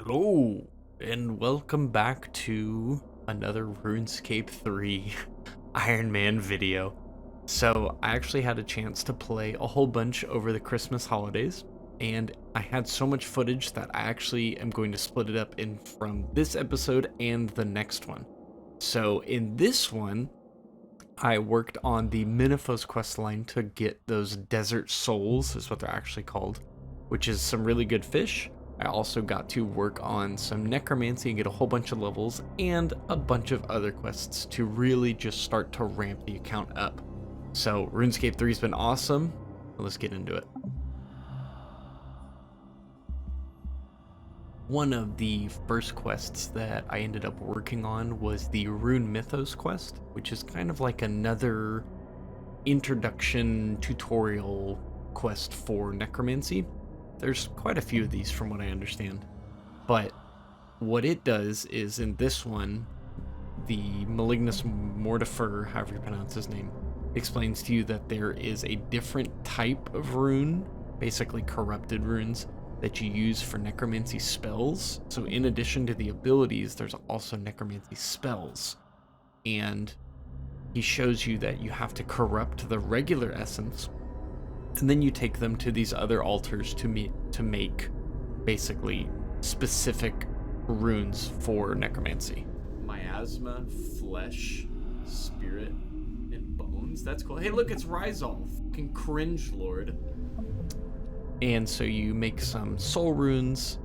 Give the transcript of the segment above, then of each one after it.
Hello, and welcome back to another RuneScape 3 Ironman video. So, I actually had a chance to play a whole bunch over the Christmas holidays, and I had so much footage that I actually am going to split it up in from this episode and the next one. So, in this one, I worked on the Menaphos questline to get those desert souls, is what they're actually called, which is some really good fish. I also got to work on some necromancy and get a whole bunch of levels and a bunch of other quests to really just start to ramp the account up. So RuneScape 3 has been awesome. Let's get into it. One of the first quests that I ended up working on was the Rune Mythos quest, which is kind of like another introduction tutorial quest for necromancy. There's quite a few of these from what I understand. But what it does is in this one, the Malignus Mortifer, however you pronounce his name, explains to you that there is a different type of rune, basically corrupted runes, that you use for necromancy spells. So in addition to the abilities, there's also necromancy spells. And he shows you that you have to corrupt the regular essence, and then you take them to these other altars to make basically specific runes for necromancy. Miasma, flesh, spirit, and bones. That's cool. Hey, look, it's Rizal, fucking cringe lord. And so you make some soul runes,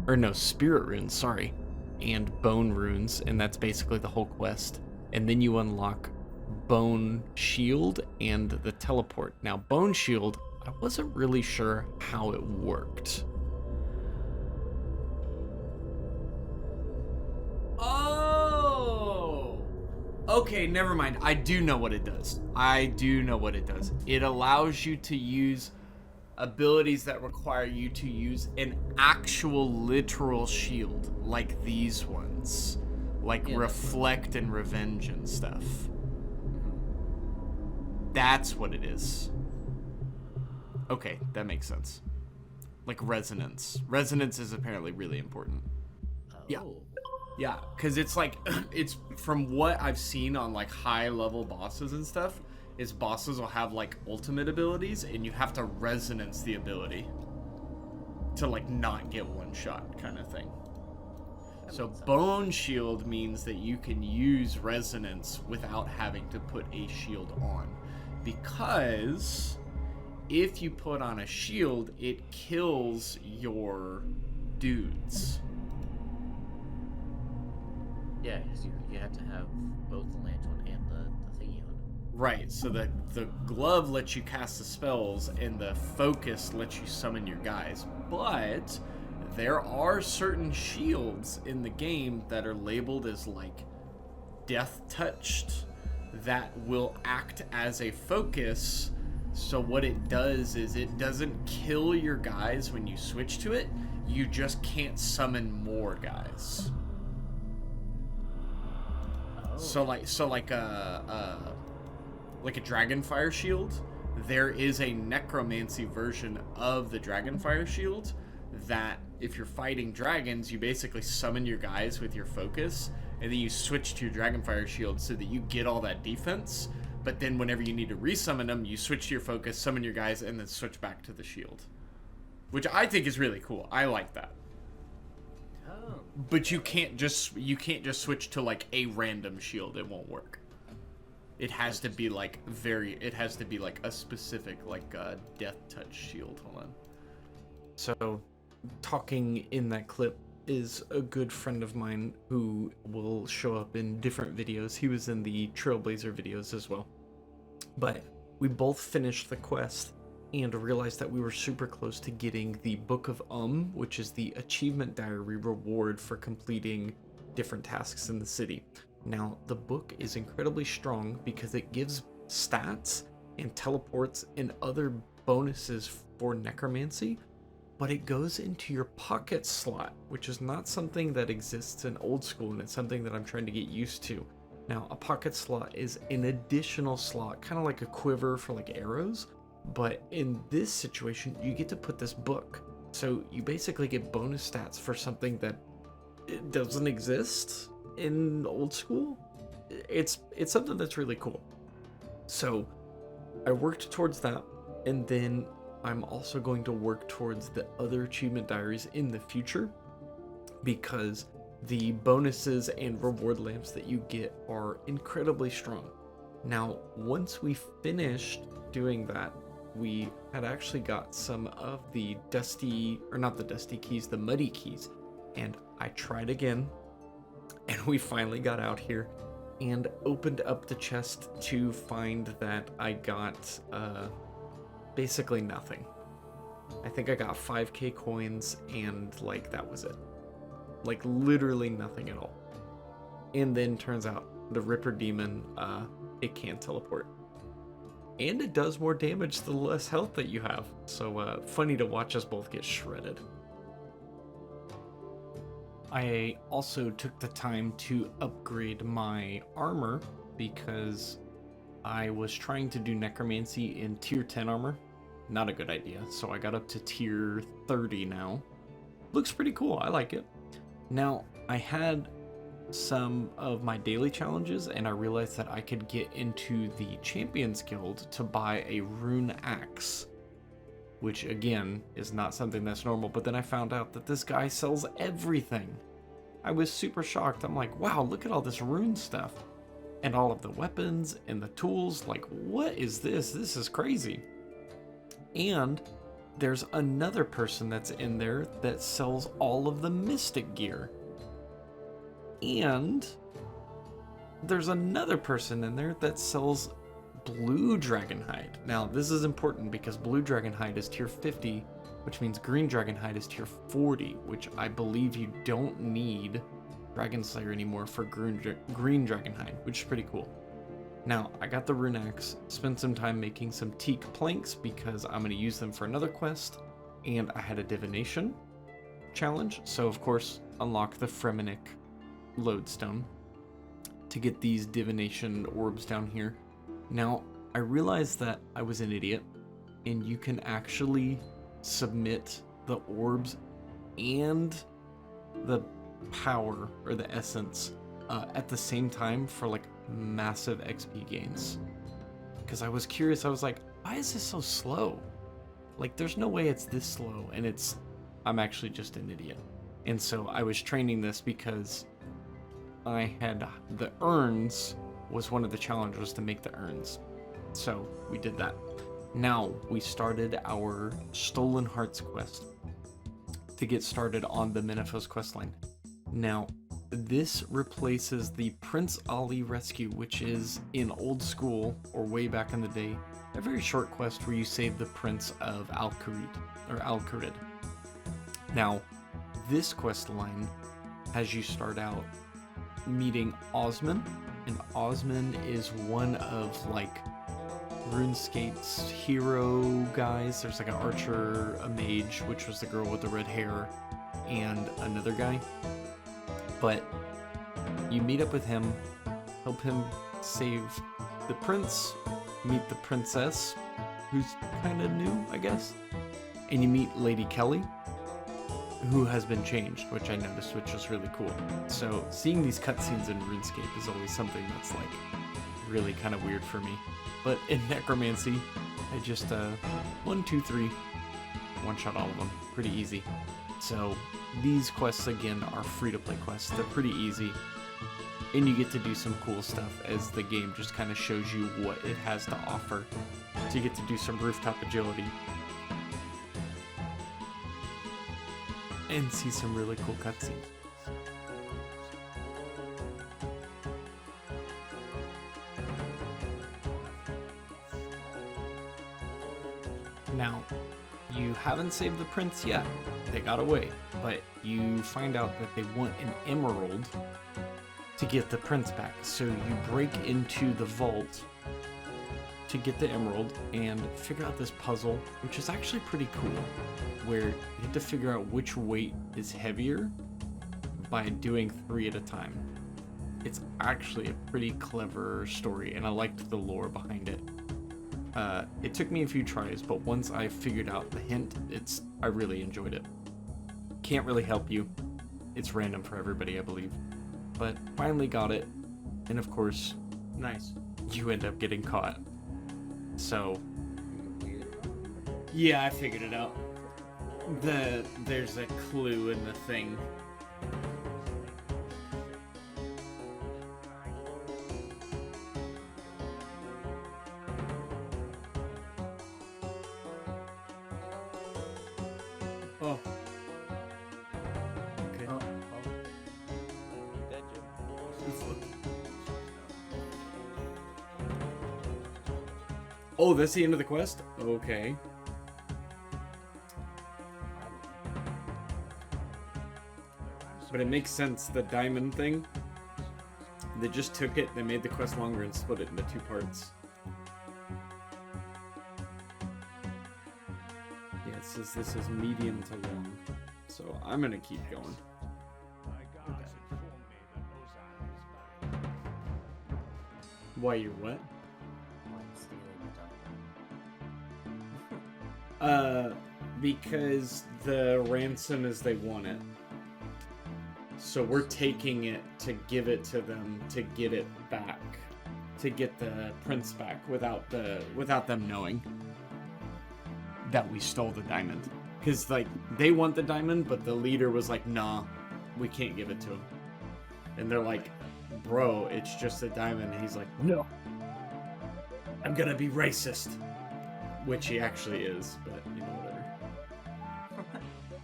or no, spirit runes, sorry, and bone runes, and that's basically the whole quest. And then you unlock Bone Shield and the teleport. Now, Bone Shield, I wasn't really sure how it worked. Oh! Okay, never mind. I do know what it does. It allows you to use abilities that require you to use an actual literal shield, like these ones. Like Reflect and Revenge and stuff. That's what it is. Okay, that makes sense. Like resonance. Resonance is apparently really important. Oh. Yeah, because it's like, it's from what I've seen on like high level bosses and stuff, is bosses will have like ultimate abilities and you have to resonance the ability to like not get one shot kind of thing. So Bone Shield means that you can use resonance without having to put a shield on. Because if you put on a shield, it kills your dudes. Yeah, because you have to have both the lantern and the thingy on. Right, so the glove lets you cast the spells and the focus lets you summon your guys. But there are certain shields in the game that are labeled as like death touched that will act as a focus. So what it does is it doesn't kill your guys when you switch to it, you just can't summon more guys. Oh. So like a Dragonfire shield, there is a necromancy version of the Dragonfire shield that if you're fighting dragons, you basically summon your guys with your focus, and then you switch to your Dragonfire shield so that you get all that defense, but then whenever you need to resummon them, you switch to your focus, summon your guys, and then switch back to the shield. Which I think is really cool. I like that. Oh. But you can't just switch to like a random shield. It won't work. It has to be like a specific like death touch shield. Hold on. So talking in that clip is a good friend of mine who will show up in different videos. He was in the Trailblazer videos as well. But we both finished the quest and realized that we were super close to getting the Book of which is the achievement diary reward for completing different tasks in the city. Now, the book is incredibly strong because it gives stats and teleports and other bonuses for necromancy, but it goes into your pocket slot, which is not something that exists in old school, and it's something that I'm trying to get used to. Now, a pocket slot is an additional slot, kind of like a quiver for like arrows, but in this situation, you get to put this book. So you basically get bonus stats for something that it doesn't exist in old school. It's something that's really cool. So I worked towards that, and then I'm also going to work towards the other achievement diaries in the future, because the bonuses and reward lamps that you get are incredibly strong. Now, once we finished doing that, we had actually got some of the dusty, or not the dusty keys, the muddy keys, and I tried again, and we finally got out here and opened up the chest to find that I got basically nothing. I think I got 5k coins, and like that was it. Like literally nothing at all. And then turns out the Ripper Demon, it can teleport. And it does more damage the less health that you have. So funny to watch us both get shredded. I also took the time to upgrade my armor because I was trying to do Necromancy in tier 10 armor. Not a good idea. So I got up to tier 30 now. Looks pretty cool. I like it. Now, I had some of my daily challenges, and I realized that I could get into the Champions Guild to buy a rune axe, which again is not something that's normal. But then I found out that this guy sells everything. I was super shocked. I'm like, wow, look at all this rune stuff and all of the weapons and the tools. Like, what is this? This is crazy. And there's another person that's in there that sells all of the mystic gear. And there's another person in there that sells blue dragonhide. Now, this is important because blue dragonhide is tier 50, which means green dragonhide is tier 40, which I believe you don't need Dragon Slayer anymore for green dragonhide, which is pretty cool. Now, I got the rune axe, spent some time making some teak planks because I'm going to use them for another quest, and I had a divination challenge, so of course, unlock the Fremenic lodestone to get these divination orbs down here. Now, I realized that I was an idiot, and you can actually submit the orbs and the power, or the essence, at the same time for like massive XP gains. Because I was curious, I was like, why is this so slow? Like, there's no way it's this slow, and I'm actually just an idiot. And so I was training this because I had the urns was one of the challenges to make the urns. So we did that. Now we started our Stolen Hearts quest to get started on the Menaphos questline. Now, this replaces the Prince Ali rescue, which is in old school, or way back in the day, a very short quest where you save the Prince of Al-Kharid. Now, this quest line has you start out meeting Osman, and Osman is one of like Runescape's hero guys. There's like an archer, a mage, which was the girl with the red hair, and another guy. But you meet up with him, help him save the prince, meet the princess, who's kind of new, I guess, and you meet Lady Kelly, who has been changed, which I noticed, which was really cool. So seeing these cutscenes in RuneScape is always something that's like really kind of weird for me. But in Necromancy, I just 1, 2, 3, one-shot all of them, pretty easy. So these quests again are free-to-play quests. They're pretty easy, and you get to do some cool stuff as the game just kind of shows you what it has to offer. So you get to do some rooftop agility and see some really cool cutscenes. Now, you haven't saved the prince yet. They got away, but you find out that they want an emerald to get the prince back. So you break into the vault to get the emerald and figure out this puzzle, which is actually pretty cool, where you have to figure out which weight is heavier by doing 3 at a time. It's actually a pretty clever story, and I liked the lore behind it. It took me a few tries, but once I figured out the hint, I really enjoyed it. Can't really help you. It's random for everybody, I believe. But finally got it, and of course, Nice. you end up getting caught. So, Yeah, I figured it out. There's a clue in the thing. Oh. Okay. Oh, that's the end of the quest? Okay. But it makes sense, the diamond thing. They just took it, they made the quest longer and split it into 2 parts. Yeah, it says this is medium to long. So I'm gonna keep going. Why you're what? Because the ransom is they want it. So we're taking it to give it to them to get it back. To get the prince back without them knowing that we stole the diamond. Because, like, they want the diamond, but the leader was like, nah, we can't give it to him. And they're like, bro, it's just a diamond. And he's like, no, I'm gonna be racist. Which he actually is, but, you know, whatever.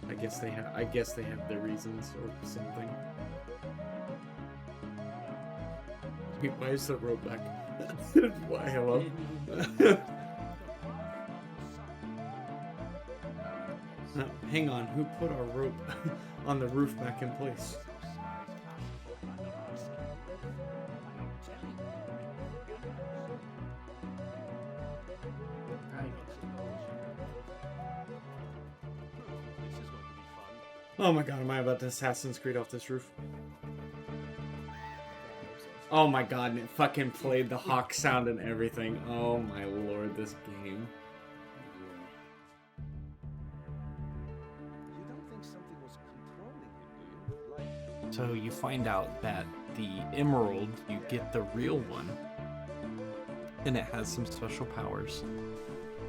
I guess they have their reasons or something. Wait, why is the rope back? Why, hello? Hang on, who put our rope on the roof back in place? Oh my god, am I about to Assassin's Creed off this roof? Oh my god, and it fucking played the hawk sound and everything. Oh my lord, this game. So you find out that the emerald, you get the real one, and it has some special powers,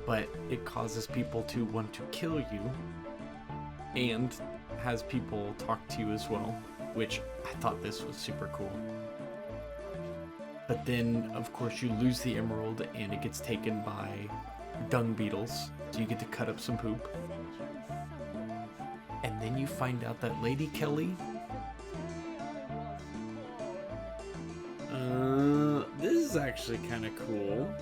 but it causes people to want to kill you, and has people talk to you as well, which I thought this was super cool. But then, of course, you lose the emerald, and it gets taken by dung beetles, so you get to cut up some poop. And then you find out that Lady Kelly... This is actually kind of cool.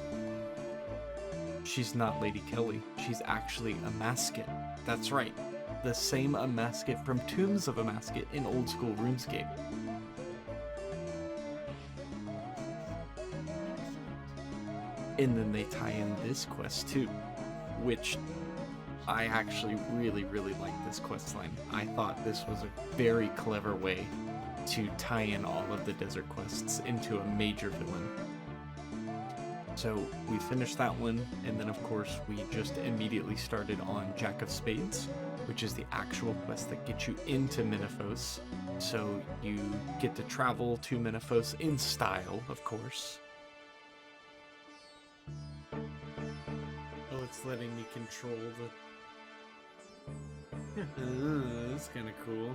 She's not Lady Kelly. She's actually a Masket. That's right. The same Amasket from Tombs of Amasket in old school Runescape. And then they tie in this quest too, which I actually really like this quest line. I thought this was a very clever way to tie in all of the desert quests into a major villain. So we finished that one, and then of course we just immediately started on Jack of Spades, which is the actual quest that gets you into Menaphos. So you get to travel to Menaphos in style, of course. Oh, it's letting me control the... that's kind of cool.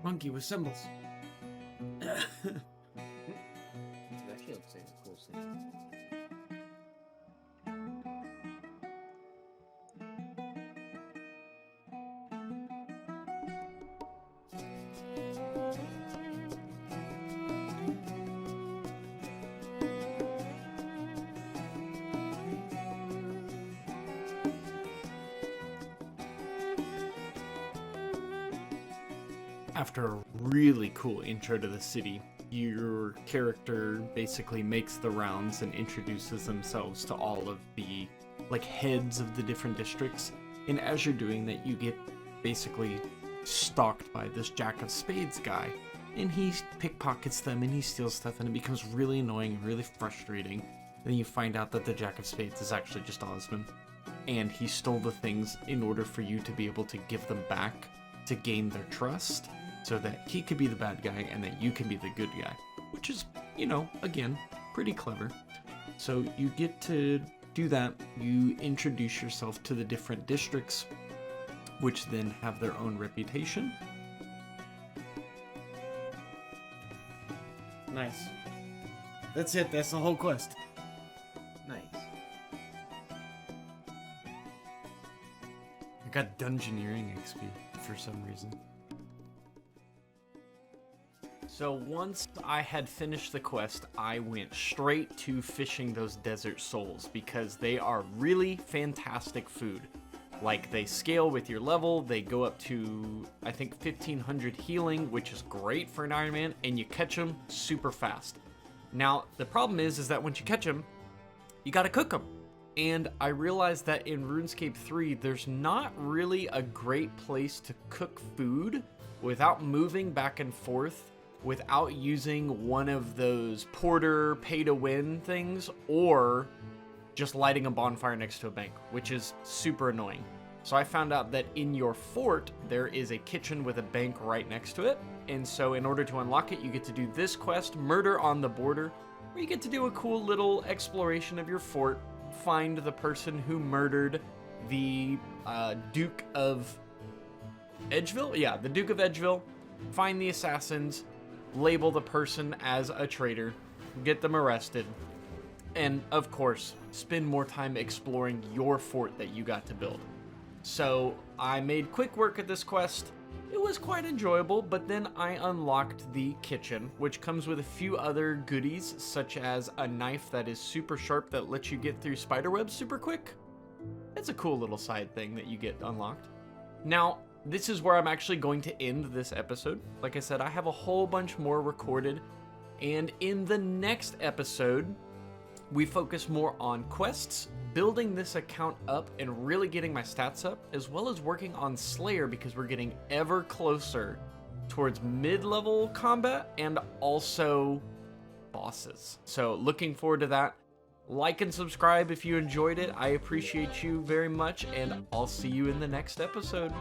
Monkey with symbols. It actually looks like a cool scene. After a really cool intro to the city, your character basically makes the rounds and introduces themselves to all of the heads of the different districts, And as you're doing that, you get basically stalked by this Jack of Spades guy. And he pickpockets them and he steals stuff, and it becomes really annoying, really frustrating. Then you find out that the Jack of Spades is actually just Osmond. And he stole the things in order for you to be able to give them back to gain their trust, so that he could be the bad guy and that you can be the good guy. Which is, you know, again, pretty clever. So you get to do that. You introduce yourself to the different districts, which then have their own reputation. Nice. That's it. That's the whole quest. Nice. I got Dungeoneering XP for some reason. So once I had finished the quest, I went straight to fishing those desert souls because they are really fantastic food. Like, they scale with your level, they go up to, I think, 1500 healing, which is great for an Ironman, and you catch them super fast. Now, the problem is that once you catch them, you gotta cook them. And I realized that in RuneScape 3, there's not really a great place to cook food without moving back and forth, without using one of those porter pay-to-win things, or just lighting a bonfire next to a bank, which is super annoying. So I found out that in your fort, there is a kitchen with a bank right next to it. And so in order to unlock it, you get to do this quest, Murder on the Border, where you get to do a cool little exploration of your fort, find the person who murdered the Duke of Edgeville? Yeah, the Duke of Edgeville. Find the assassins, label the person as a traitor, get them arrested, and of course, spend more time exploring your fort that you got to build. So I made quick work at this quest. It was quite enjoyable, but then I unlocked the kitchen, which comes with a few other goodies, such as a knife that is super sharp that lets you get through spiderwebs super quick. It's a cool little side thing that you get unlocked. Now, this is where I'm actually going to end this episode. Like I said, I have a whole bunch more recorded, and in the next episode, we focus more on quests, building this account up and really getting my stats up, as well as working on Slayer because we're getting ever closer towards mid-level combat and also bosses. So looking forward to that. Like and subscribe if you enjoyed it. I appreciate you very much, and I'll see you in the next episode.